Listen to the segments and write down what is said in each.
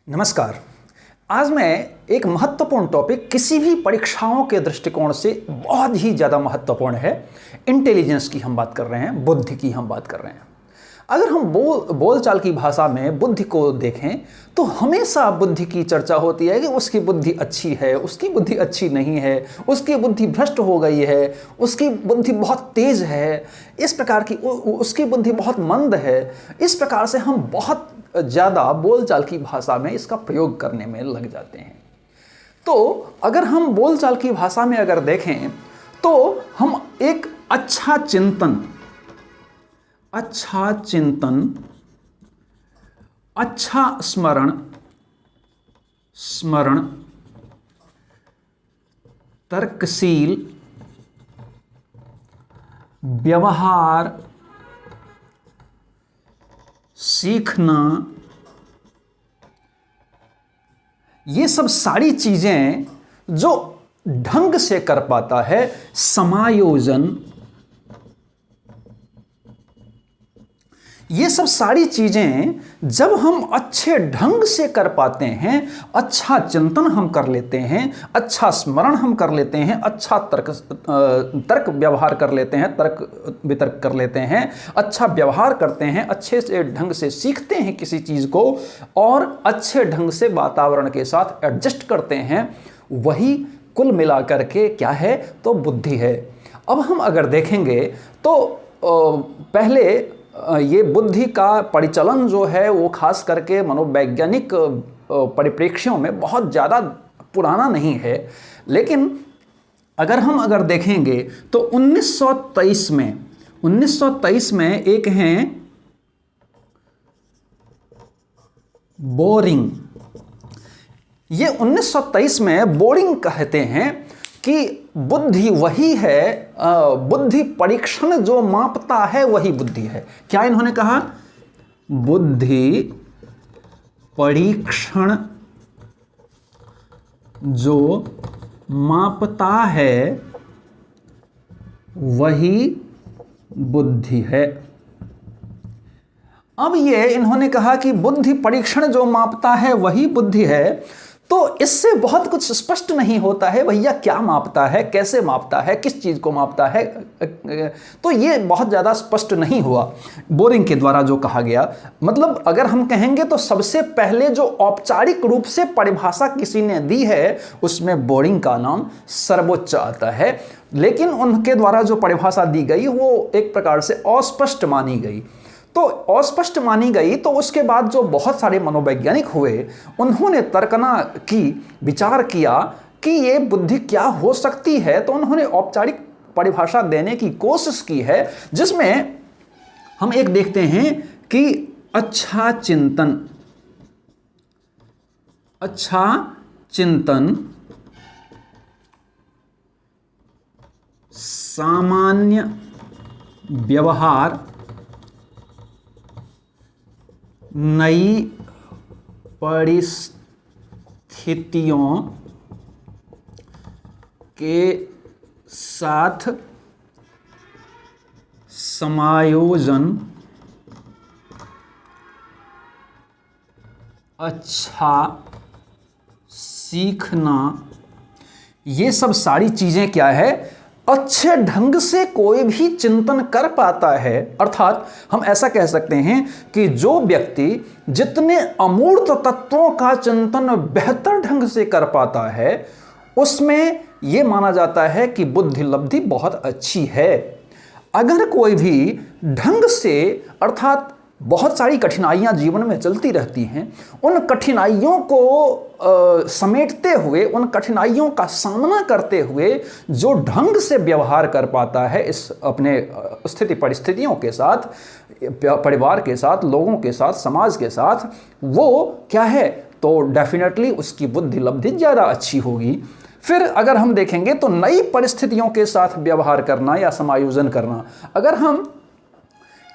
नमस्कार। आज मैं एक महत्वपूर्ण टॉपिक, किसी भी परीक्षाओं के दृष्टिकोण से बहुत ही ज़्यादा महत्वपूर्ण है। इंटेलिजेंस की हम बात कर रहे हैं, बुद्धि की हम बात कर रहे हैं। अगर हम बोलचाल की भाषा में बुद्धि को देखें तो हमेशा बुद्धि की चर्चा होती है कि उसकी बुद्धि अच्छी है, उसकी बुद्धि अच्छी नहीं है, उसकी बुद्धि भ्रष्ट हो गई है, उसकी बुद्धि बहुत तेज है, इस प्रकार की उसकी बुद्धि बहुत मंद है। इस प्रकार से हम बहुत ज़्यादा बोलचाल की भाषा में इसका प्रयोग करने में लग जाते हैं। तो अगर हम बोलचाल की भाषा में अगर देखें तो हम एक अच्छा चिंतन, अच्छा स्मरण, तर्कशील व्यवहार, सीखना, ये सब सारी चीजें जो ढंग से कर पाता है, समायोजन, ये सब सारी चीजें जब हम अच्छे ढंग से कर पाते हैं, अच्छा चिंतन हम कर लेते हैं, अच्छा स्मरण हम कर लेते हैं, अच्छा तर्क व्यवहार कर लेते हैं, तर्क वितर्क कर लेते हैं, अच्छा व्यवहार करते हैं, अच्छे से ढंग से सीखते हैं किसी चीज़ को और अच्छे ढंग से वातावरण के साथ एडजस्ट करते हैं, वही कुल मिलाकर के क्या है तो बुद्धि है। अब हम अगर देखेंगे तो पहले ये बुद्धि का परिचलन जो है वो खास करके मनोवैज्ञानिक परिप्रेक्ष्यों में बहुत ज़्यादा पुराना नहीं है, लेकिन अगर देखेंगे तो 1923 में एक हैं बोरिंग। ये 1923 में बोरिंग कहते हैं कि बुद्धि वही है, बुद्धि परीक्षण जो मापता है वही बुद्धि है। क्या इन्होंने कहा? बुद्धि परीक्षण जो मापता है वही बुद्धि है। अब ये इन्होंने कहा कि बुद्धि परीक्षण जो मापता है वही बुद्धि है, तो इससे बहुत कुछ स्पष्ट नहीं होता है भैया, क्या मापता है, कैसे मापता है, किस चीज़ को मापता है, तो ये बहुत ज़्यादा स्पष्ट नहीं हुआ बोरिंग के द्वारा जो कहा गया। मतलब अगर हम कहेंगे तो सबसे पहले जो औपचारिक रूप से परिभाषा किसी ने दी है उसमें बोरिंग का नाम सर्वोच्च आता है, लेकिन उनके द्वारा जो परिभाषा दी गई वो एक प्रकार से अस्पष्ट मानी गई। तो अस्पष्ट मानी गई तो उसके बाद जो बहुत सारे मनोवैज्ञानिक हुए उन्होंने तर्कना की, विचार किया कि ये बुद्धि क्या हो सकती है, तो उन्होंने औपचारिक परिभाषा देने की कोशिश की है, जिसमें हम एक देखते हैं कि अच्छा चिंतन, सामान्य व्यवहार, नई परिस्थितियों के साथ समायोजन, अच्छा सीखना, ये सब सारी चीजें क्या है, अच्छे ढंग से कोई भी चिंतन कर पाता है। अर्थात हम ऐसा कह सकते हैं कि जो व्यक्ति जितने अमूर्त तत्वों का चिंतन बेहतर ढंग से कर पाता है उसमें यह माना जाता है कि बुद्धि लब्धि बहुत अच्छी है। अगर कोई भी ढंग से, अर्थात बहुत सारी कठिनाइयां जीवन में चलती रहती हैं, उन कठिनाइयों को समेटते हुए, उन कठिनाइयों का सामना करते हुए जो ढंग से व्यवहार कर पाता है इस अपने स्थिति परिस्थितियों के साथ, परिवार के साथ, लोगों के साथ, समाज के साथ, वो क्या है तो डेफिनेटली उसकी बुद्धि लब्धि ज़्यादा अच्छी होगी। फिर अगर हम देखेंगे तो नई परिस्थितियों के साथ व्यवहार करना या समायोजन करना, अगर हम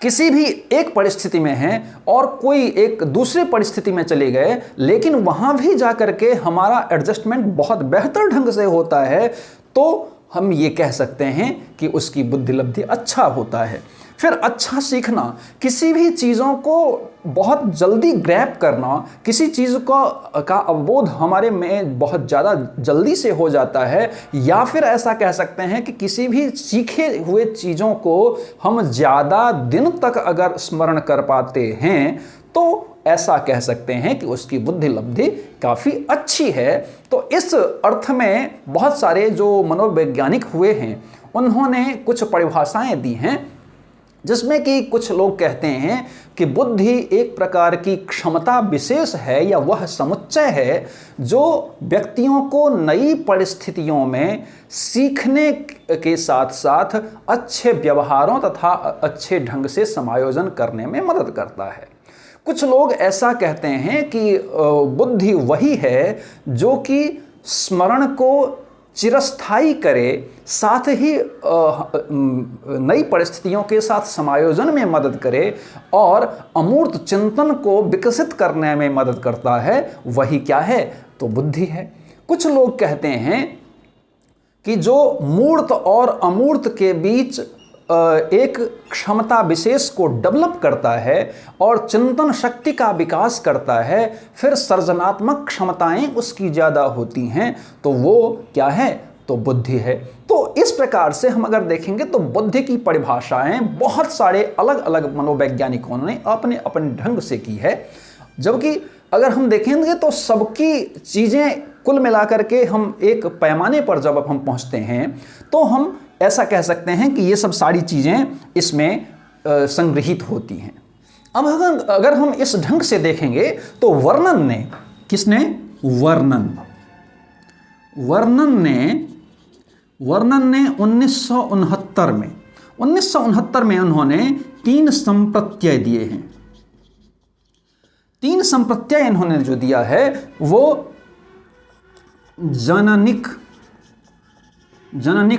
किसी भी एक परिस्थिति में हैं और कोई एक दूसरी परिस्थिति में चले गए, लेकिन वहां भी जाकर के हमारा एडजस्टमेंट बहुत बेहतर ढंग से होता है, तो हम ये कह सकते हैं कि उसकी बुद्धि लब्धि अच्छा होता है। फिर अच्छा सीखना, किसी भी चीज़ों को बहुत जल्दी ग्रैब करना, किसी चीज़ का अवबोध हमारे में बहुत ज़्यादा जल्दी से हो जाता है, या फिर ऐसा कह सकते हैं कि किसी भी सीखे हुए चीज़ों को हम ज़्यादा दिन तक अगर स्मरण कर पाते हैं तो ऐसा कह सकते हैं कि उसकी बुद्धि लब्धि काफ़ी अच्छी है। तो इस अर्थ में बहुत सारे जो मनोवैज्ञानिक हुए हैं उन्होंने कुछ परिभाषाएं दी हैं, जिसमें कि कुछ लोग कहते हैं कि बुद्धि एक प्रकार की क्षमता विशेष है या वह समुच्चय है जो व्यक्तियों को नई परिस्थितियों में सीखने के साथ साथ अच्छे व्यवहारों तथा अच्छे ढंग से समायोजन करने में मदद करता है। कुछ लोग ऐसा कहते हैं कि बुद्धि वही है जो कि स्मरण को चिरस्थायी करे, साथ ही नई परिस्थितियों के साथ समायोजन में मदद करे और अमूर्त चिंतन को विकसित करने में मदद करता है। वही क्या है? तो बुद्धि है। कुछ लोग कहते हैं कि जो मूर्त और अमूर्त के बीच एक क्षमता विशेष को डेवलप करता है और चिंतन शक्ति का विकास करता है, फिर सृजनात्मक क्षमताएं उसकी ज़्यादा होती हैं, तो वो क्या है? तो बुद्धि है। तो इस प्रकार से हम अगर देखेंगे तो बुद्धि की परिभाषाएं बहुत सारे अलग अलग मनोवैज्ञानिकों ने अपने अपने ढंग से की है, जबकि अगर हम देखेंगे तो सबकी चीज़ें कुल मिलाकर के हम एक पैमाने पर जब हम पहुंचते हैं तो हम ऐसा कह सकते हैं कि ये सब सारी चीज़ें इसमें संग्रहित होती हैं। अब अगर हम इस ढंग से देखेंगे तो वर्णन ने, किसने? वर्णन ने 1969 में उन्होंने 3 संप्रत्यय दिए हैं। 3 संप्रत्यय इन्होंने जो दिया है वो जननिक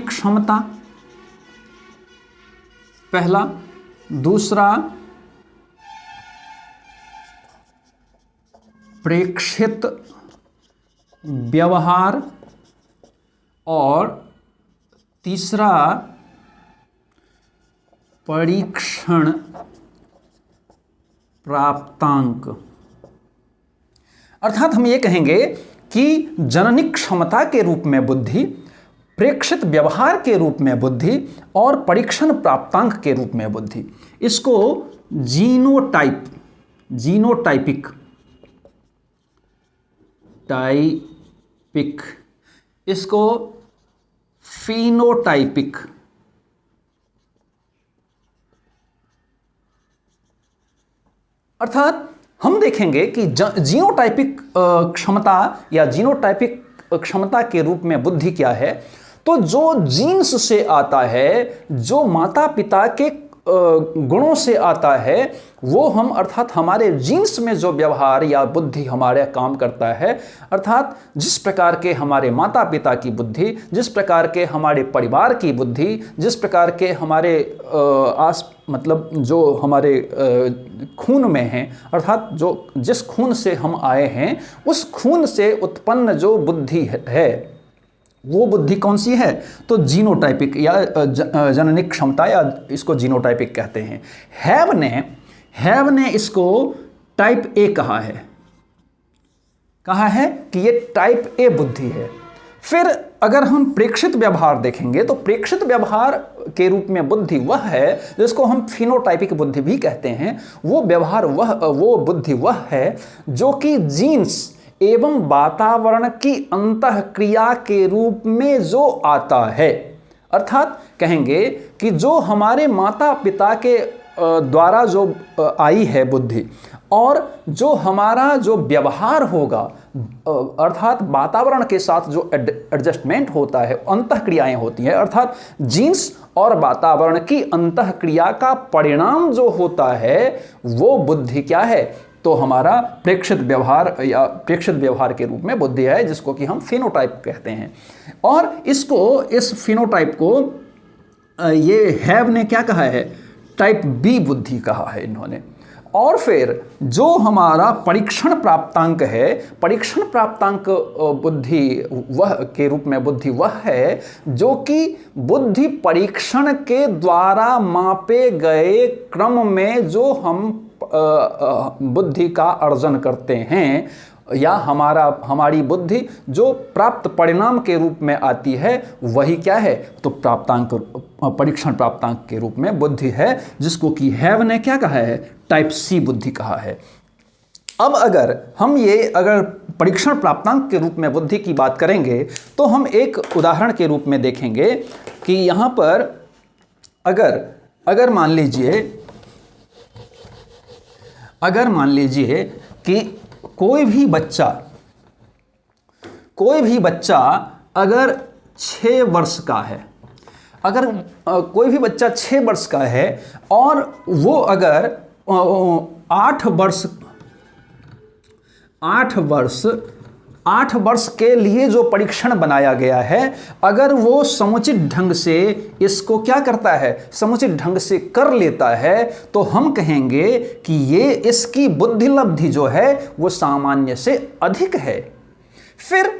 क्षमता पहला, दूसरा प्रेक्षित व्यवहार और तीसरा परीक्षण प्राप्तांक। अर्थात हम ये कहेंगे कि जननिक क्षमता के रूप में बुद्धि, प्रेक्षित व्यवहार के रूप में बुद्धि और परीक्षण प्राप्तांक के रूप में बुद्धि, इसको टाइपिक, इसको फिनोटाइपिक, अर्थात हम देखेंगे कि जीनोटाइपिक क्षमता या जीनोटाइपिक क्षमता के रूप में बुद्धि क्या है? तो जो जीन्स से आता है, जो माता पिता के गुणों से आता है, वो हम अर्थात हमारे जीन्स में जो व्यवहार या बुद्धि हमारे काम करता है, अर्थात जिस प्रकार के हमारे माता पिता की बुद्धि, जिस प्रकार के हमारे परिवार की बुद्धि, जिस प्रकार के हमारे मतलब जो हमारे खून में हैं, अर्थात जो जिस खून से हम आए हैं उस खून से उत्पन्न जो बुद्धि है वो बुद्धि कौन सी है? तो जीनोटाइपिक या जननिक क्षमता, या इसको जीनोटाइपिक कहते हैं। हैव ने इसको टाइप ए कहा है कि ये टाइप ए बुद्धि है। फिर अगर हम प्रेक्षित व्यवहार देखेंगे तो प्रेक्षित व्यवहार के रूप में बुद्धि वह है जिसको हम फिनोटाइपिक बुद्धि भी कहते हैं। वो बुद्धि वह है जो कि जीन्स एवं वातावरण की अंतःक्रिया के रूप में जो आता है, अर्थात कहेंगे कि जो हमारे माता पिता के द्वारा जो आई है बुद्धि, और जो हमारा जो व्यवहार होगा, अर्थात वातावरण के साथ जो एडजस्टमेंट होता है, अंतःक्रियाएं होती हैं, अर्थात जीन्स और वातावरण की अंतःक्रिया का परिणाम जो होता है वो बुद्धि क्या है? तो हमारा प्रेक्षित व्यवहार या प्रेक्षित व्यवहार के रूप में बुद्धि है, जिसको कि हम फिनोटाइप कहते हैं। और इस फिनोटाइप को ये हैव ने क्या कहा है? टाइप बी बुद्धि कहा है इन्होंने। और फिर जो हमारा परीक्षण प्राप्तांक है, परीक्षण प्राप्तांक बुद्धि वह के रूप में बुद्धि वह है जो कि बुद्धि परीक्षण के द्वारा मापे गए क्रम में जो हम बुद्धि का अर्जन करते हैं, या हमारी बुद्धि जो प्राप्त परिणाम के रूप में आती है वही क्या है, तो प्राप्तांक, परीक्षण प्राप्तांक के रूप में बुद्धि है, जिसको कि हैव ने क्या कहा है, टाइप सी बुद्धि कहा है। अब अगर हम अगर परीक्षण प्राप्तांक के रूप में बुद्धि की बात करेंगे तो हम एक उदाहरण के रूप में देखेंगे कि यहाँ पर अगर मान लीजिए कि कोई भी बच्चा अगर 6 वर्ष का है, अगर कोई भी बच्चा 6 वर्ष का है और वो अगर 8 वर्ष के लिए जो परीक्षण बनाया गया है, अगर वो समुचित ढंग से इसको क्या करता है, समुचित ढंग से कर लेता है, तो हम कहेंगे कि इसकी बुद्धि लब्धि जो है वो सामान्य से अधिक है। फिर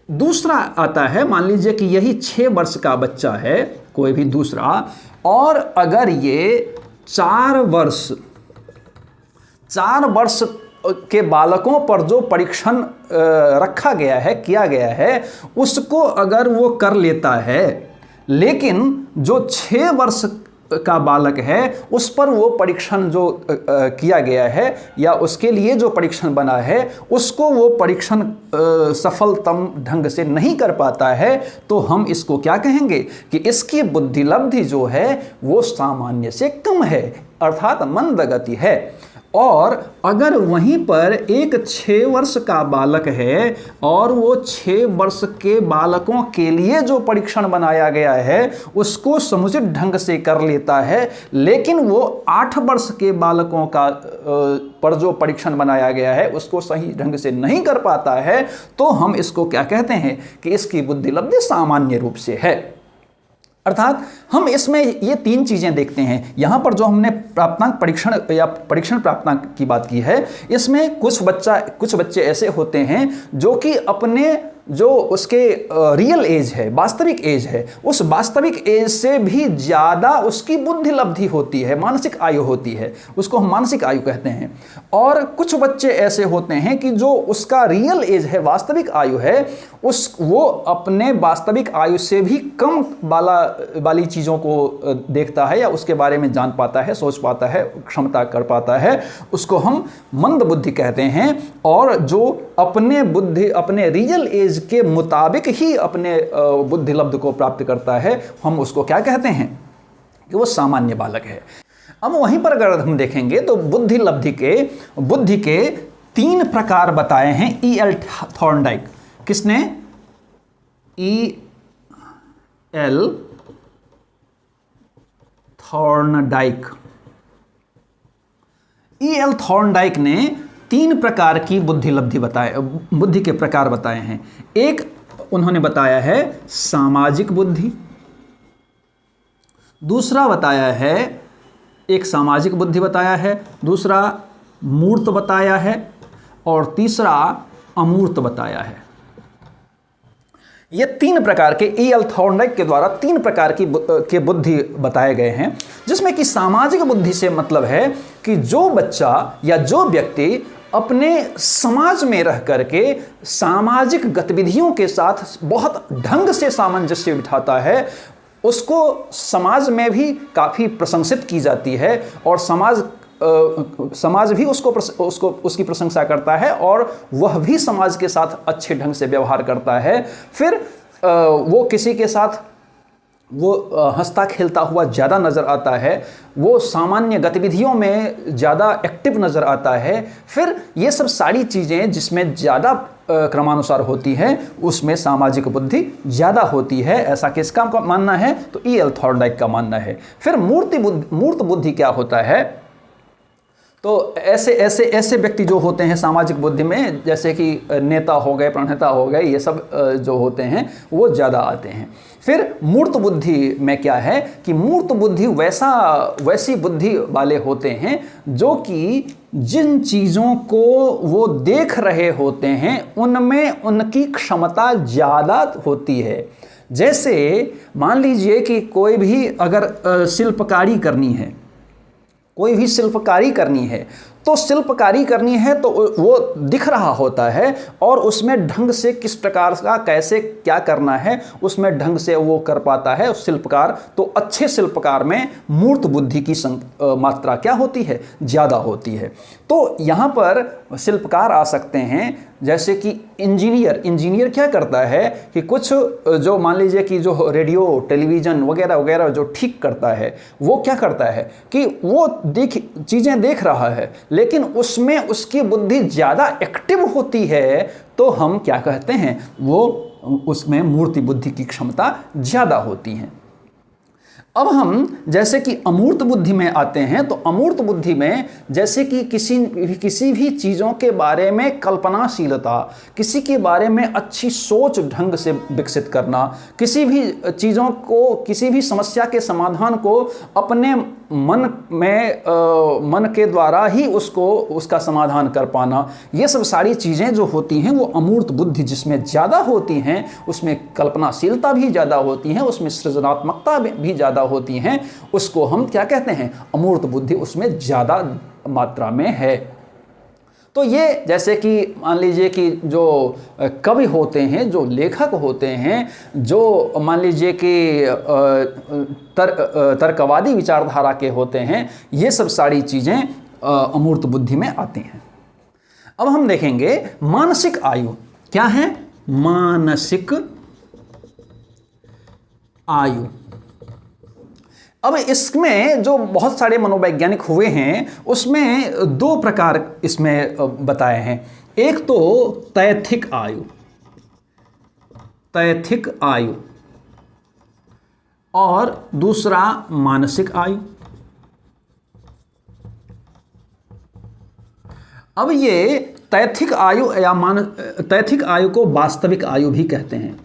दूसरा आता है, मान लीजिए कि यही 6 वर्ष का बच्चा है, कोई भी दूसरा, और अगर ये 4 वर्ष के बालकों पर जो परीक्षण रखा गया है, किया गया है, उसको अगर वो कर लेता है, लेकिन जो 6 वर्ष का बालक है उस पर वो परीक्षण जो किया गया है या उसके लिए जो परीक्षण बना है उसको वो परीक्षण सफलतम ढंग से नहीं कर पाता है, तो हम इसको क्या कहेंगे कि इसकी बुद्धि लब्धि जो है वो सामान्य से कम है, अर्थात मंद गति है। और अगर वहीं पर एक 6 वर्ष का बालक है और वो 6 वर्ष के बालकों के लिए जो परीक्षण बनाया गया है उसको समुचित ढंग से कर लेता है, लेकिन वो 8 वर्ष के बालकों का पर जो परीक्षण बनाया गया है उसको सही ढंग से नहीं कर पाता है, तो हम इसको क्या कहते हैं कि इसकी बुद्धि लब्धि सामान्य रूप से है। अर्थात हम इसमें ये 3 चीज़ें देखते हैं। यहाँ पर जो हमने प्राप्तांक परीक्षण या परीक्षण प्राप्तांक की बात की है, इसमें कुछ बच्चे ऐसे होते हैं जो कि अपने जो उसके रियल एज है, वास्तविक एज है, उस वास्तविक एज से भी ज़्यादा उसकी बुद्धि लब्धि होती है, मानसिक आयु होती है, उसको हम मानसिक आयु कहते हैं। और कुछ बच्चे ऐसे होते हैं कि जो उसका रियल एज है, वास्तविक आयु है, वो अपने वास्तविक आयु से भी कम वाली चीज़ों को देखता है या उसके बारे में जान पाता है, सोच पाता है, क्षमता कर पाता है, उसको हम मंद बुद्धि कहते हैं। और जो अपने रियल एज के मुताबिक ही अपने बुद्धि लब्धि को प्राप्त करता है, हम उसको क्या कहते हैं कि वो सामान्य बालक है। अब वहीं पर अगर हम देखेंगे तो बुद्धि के 3 प्रकार बताए हैं E.L. थॉर्नडाइक। किसने? E.L. थॉर्नडाइक। E.L. थॉर्नडाइक ने 3 प्रकार की बुद्धि के प्रकार बताए हैं। एक उन्होंने बताया है सामाजिक बुद्धि, दूसरा बताया है एक सामाजिक बुद्धि बताया है, दूसरा मूर्त बताया है और तीसरा अमूर्त बताया है। ये 3 प्रकार के E.L. थॉर्नडाइक के द्वारा 3 प्रकार के बुद्धि बताए गए हैं, जिसमें कि सामाजिक बुद्धि से मतलब है कि जो बच्चा या जो व्यक्ति अपने समाज में रह करके सामाजिक गतिविधियों के साथ बहुत ढंग से सामंजस्य बिठाता है, उसको समाज में भी काफ़ी प्रशंसित की जाती है और समाज भी उसकी प्रशंसा करता है और वह भी समाज के साथ अच्छे ढंग से व्यवहार करता है। फिर वो किसी के साथ वो हंसता खेलता हुआ ज़्यादा नज़र आता है, वो सामान्य गतिविधियों में ज़्यादा एक्टिव नज़र आता है। फिर ये सब सारी चीज़ें जिसमें ज़्यादा क्रमानुसार होती हैं उसमें सामाजिक बुद्धि ज़्यादा होती है, ऐसा किसका मानना है? तो E.L. थॉर्नडाइक का मानना है। फिर मूर्त बुद्धि क्या होता है? तो ऐसे ऐसे ऐसे व्यक्ति जो होते हैं सामाजिक बुद्धि में, जैसे कि नेता हो गए, प्रणेता हो गए, ये सब जो होते हैं वो ज़्यादा आते हैं। फिर मूर्त बुद्धि में क्या है कि मूर्त बुद्धि वैसी बुद्धि वाले होते हैं जो कि जिन चीज़ों को वो देख रहे होते हैं उनमें उनकी क्षमता ज़्यादा होती है। जैसे मान लीजिए कि कोई भी अगर शिल्पकारी करनी है, कोई भी शिल्पकारी करनी है, तो शिल्पकारी करनी है तो वो दिख रहा होता है और उसमें ढंग से किस प्रकार का कैसे क्या करना है उसमें ढंग से वो कर पाता है उस शिल्पकार। तो अच्छे शिल्पकार में मूर्त बुद्धि की मात्रा क्या होती है, ज़्यादा होती है। तो यहाँ पर शिल्पकार आ सकते हैं, जैसे कि इंजीनियर क्या करता है कि कुछ जो मान लीजिए कि जो रेडियो टेलीविज़न वगैरह वगैरह जो ठीक करता है, वो क्या करता है कि वो चीज़ें देख रहा है, लेकिन उसमें उसकी बुद्धि ज़्यादा एक्टिव होती है, तो हम क्या कहते हैं, वो उसमें मूर्ति बुद्धि की क्षमता ज़्यादा होती है। अब हम जैसे कि अमूर्त बुद्धि में आते हैं, तो अमूर्त बुद्धि में जैसे कि किसी भी चीज़ों के बारे में कल्पनाशीलता, किसी के बारे में अच्छी सोच ढंग से विकसित करना, किसी भी चीज़ों को, किसी भी समस्या के समाधान को अपने मन के द्वारा ही उसका समाधान कर पाना, ये सब सारी चीज़ें जो होती हैं वो अमूर्त बुद्धि जिसमें ज़्यादा होती हैं, उसमें कल्पनाशीलता भी ज़्यादा होती है, उसमें सृजनात्मकता भी ज़्यादा होती हैं, उसको हम क्या कहते हैं, अमूर्त बुद्धि उसमें ज़्यादा मात्रा में है। तो ये जैसे कि मान लीजिए कि जो कवि होते हैं, जो लेखक होते हैं, जो मान लीजिए कि तर्कवादी विचारधारा के होते हैं, ये सब सारी चीज़ें अमूर्त बुद्धि में आती हैं। अब हम देखेंगे मानसिक आयु क्या है। मानसिक आयु, अब इसमें जो बहुत सारे मनोवैज्ञानिक हुए हैं उसमें दो प्रकार इसमें बताए हैं। एक तो तैथिक आयु और दूसरा मानसिक आयु। अब ये तैथिक आयु या तैथिक आयु को वास्तविक आयु भी कहते हैं।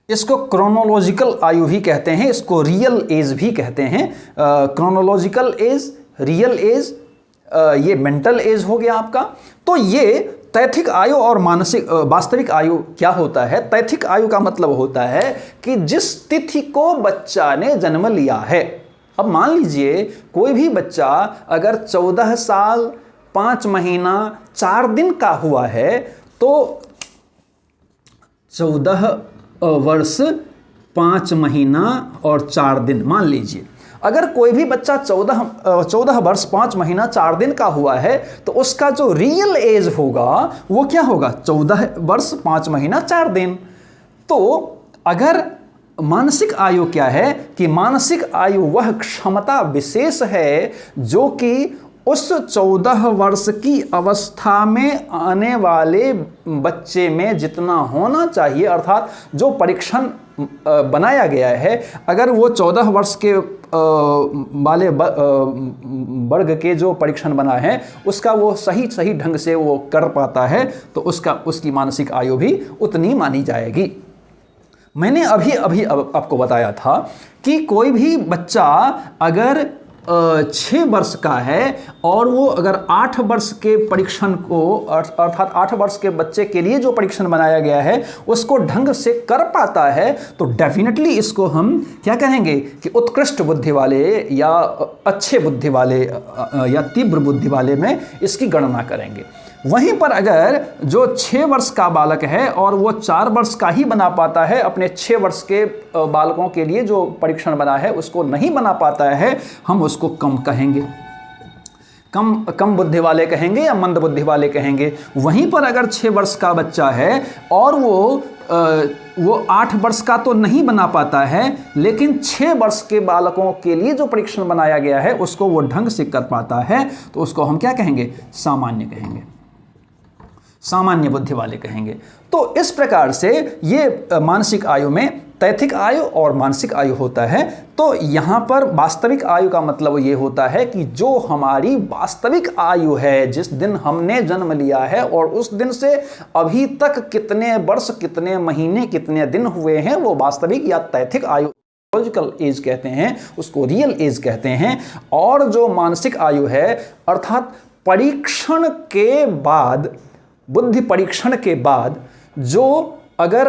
इसको क्रोनोलॉजिकल आयु भी कहते हैं, इसको रियल एज भी कहते हैं। क्रोनोलॉजिकल एज, रियल एज, ये मेंटल एज हो गया आपका। तो ये तैथिक आयु और वास्तविक आयु क्या होता है। तैथिक आयु का मतलब होता है कि जिस तिथि को बच्चा ने जन्म लिया है। अब मान लीजिए कोई भी बच्चा अगर 14 साल 5 महीना 4 दिन का हुआ है, तो 14 वर्ष 5 महीना और 4 दिन, मान लीजिए अगर कोई भी बच्चा 14 वर्ष 5 महीना 4 दिन का हुआ है, तो उसका जो रियल एज होगा वो क्या होगा, 14 वर्ष 5 महीना 4 दिन। तो अगर मानसिक आयु क्या है कि मानसिक आयु वह क्षमता विशेष है जो कि उस 14 वर्ष की अवस्था में आने वाले बच्चे में जितना होना चाहिए, अर्थात जो परीक्षण बनाया गया है, अगर वो 14 वर्ष के वाले वर्ग के जो परीक्षण बना है उसका वो सही ढंग से वो कर पाता है, तो उसकी मानसिक आयु भी उतनी मानी जाएगी। मैंने अभी आपको बताया था कि कोई भी बच्चा अगर 6 वर्ष का है और वो अगर 8 वर्ष के परीक्षण को, अर्थात 8 वर्ष के बच्चे के लिए जो परीक्षण बनाया गया है उसको ढंग से कर पाता है, तो डेफिनेटली इसको हम क्या कहेंगे कि उत्कृष्ट बुद्धि वाले या अच्छे बुद्धि वाले या तीव्र बुद्धि वाले में इसकी गणना करेंगे। वहीं पर अगर जो 6 वर्ष का बालक है और वो 4 वर्ष का ही बना पाता है, अपने 6 वर्ष के बालकों के लिए जो परीक्षण बना है उसको नहीं बना पाता है, हम उसको कम कहेंगे, कम बुद्धि वाले कहेंगे या मंद बुद्धि वाले कहेंगे। वहीं पर अगर 6 वर्ष का बच्चा है और वो 8 वर्ष का तो नहीं बना पाता है, लेकिन 6 वर्ष के बालकों के लिए जो परीक्षण बनाया गया है उसको वो ढंग से कर पाता है, तो उसको हम क्या कहेंगे, सामान्य कहेंगे, सामान्य बुद्धि वाले कहेंगे। तो इस प्रकार से ये मानसिक आयु में तैथिक आयु और मानसिक आयु होता है। तो यहाँ पर वास्तविक आयु का मतलब ये होता है कि जो हमारी वास्तविक आयु है, जिस दिन हमने जन्म लिया है और उस दिन से अभी तक कितने वर्ष, कितने महीने, कितने दिन हुए हैं, वो वास्तविक या तैथिक आयु लॉजिकल एज कहते हैं, उसको रियल एज कहते हैं। और जो मानसिक आयु है अर्थात परीक्षण के बाद, बुद्धि परीक्षण के बाद जो अगर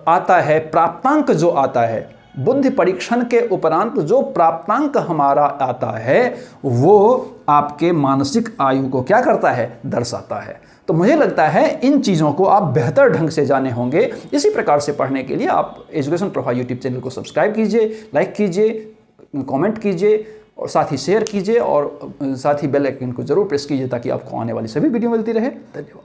आता है प्राप्तांक, जो आता है बुद्धि परीक्षण के उपरांत जो प्राप्तांक हमारा आता है, वो आपके मानसिक आयु को क्या करता है, दर्शाता है। तो मुझे लगता है इन चीज़ों को आप बेहतर ढंग से जाने होंगे। इसी प्रकार से पढ़ने के लिए आप एजुकेशन प्रभा यूट्यूब चैनल को सब्सक्राइब कीजिए, लाइक कीजिए, कमेंट कीजिए और साथ ही शेयर कीजिए और साथ ही बेल आइकन को जरूर प्रेस कीजिए ताकि आपको आने वाली सभी वीडियो मिलती रहे। धन्यवाद।